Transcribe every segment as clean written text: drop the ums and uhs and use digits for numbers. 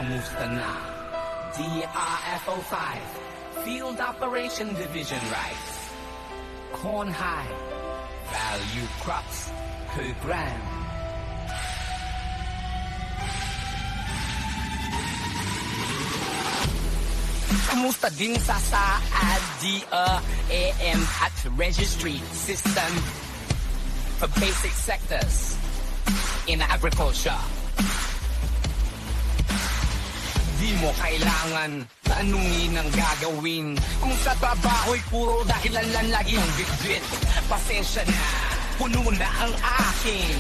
kamusta na? DRFO5 Field Operation Division Rice Corn High Value Crops per gram. Kamusta din sa Saad AM at Registry System for basic sectors in agriculture. Di mo kailangan tanungin ang gagawin kung sa trabaho'y puro dahilan lang lagi ang bitbit. Pasensya na, puno na ang akin.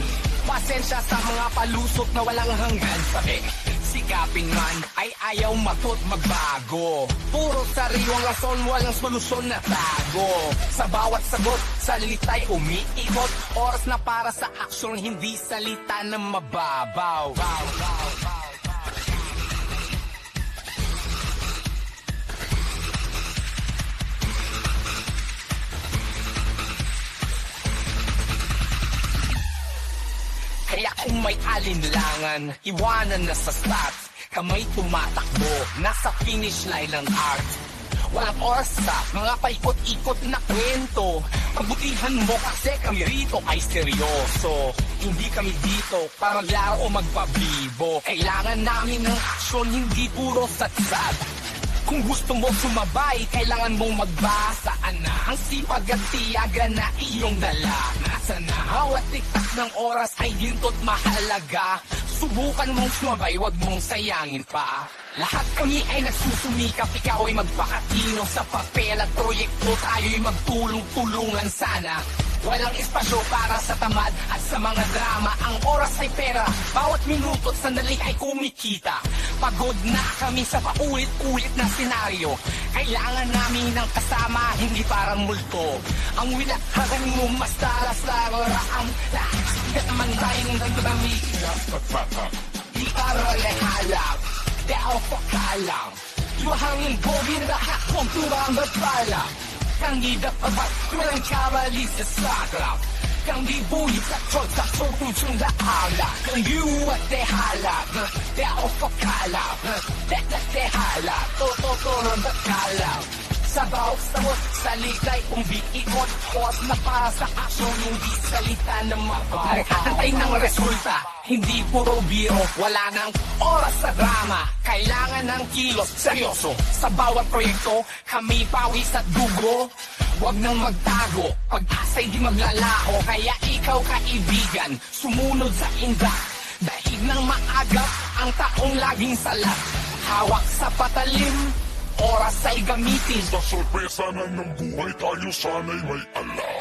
Pasensya sa mga palusot na walang hanggan sabi. Sikapin man ay ayaw matu't magbago. Puro sariwang rason, walang solusyon na tago. Sa bawat sagot, salita'y umiikot. Oras na para sa aksyon, hindi salita na mababaw. Kaya kung may alinlangan, iwanan na sa start. Kamay tumatakbo, nasa finish line ng art. Walang oras sa mga paikot-ikot na kwento. Pagbutihan mo kasi kami rito ay seryoso. Hindi kami dito para laro o magpabibo. Kailangan namin ng aksyon, hindi puro satsat. Kung gusto mo sumabay, kailangan mong magbasa na ang sipag at tiyaga na iyong dala. Nasa na hawat tiktak ng oras ay ginto't mahalaga. Subukan mong sumabay, wag mong sayangin pa. Lahat kami ay nagsusumikap, ikaw ay magpakatino. Sa papel at proyekto tayo'y magtulong-tulungan sana. Walang espasyo para sa tamad at sa mga drama. Ang oras ay pera, bawat minuto at sandali ay kumikita. Pagod na kami sa paulit-ulit na senaryo. Kailangan namin ng kasama, hindi parang multo. Ang wilakagan mo mas talas na ang lahat. Naman tayong nagdami. Di aralehalap, di ako pakalam. Iwahangin bogin na hakong turang batala. Kang idapabat, walang kamali sa sagrap. Kang ibulit at trot sa sotutong daala. Kang iuwat dehalap, di ako pakalap. Dehalap, tototoron bakalap. Sa bawat sawot, salita'y umbiikot. Oras na para sa aksyon, hindi salita na mabaw. Nagkakantay ng resulta, hindi puro biro. Wala nang oras sa drama, kailangan ng kilos. Seryoso, sa bawat proyekto, kami pawis at dugo. Huwag nang magtago, pag-asa'y di maglalaho. Kaya ikaw kaibigan, sumunod sa indak. Dahil nang maagap, ang taong laging salat. Hawak sa patalim, oras ay gamitin. Sa sorpresa na ng buhay tayo sana'y may alam.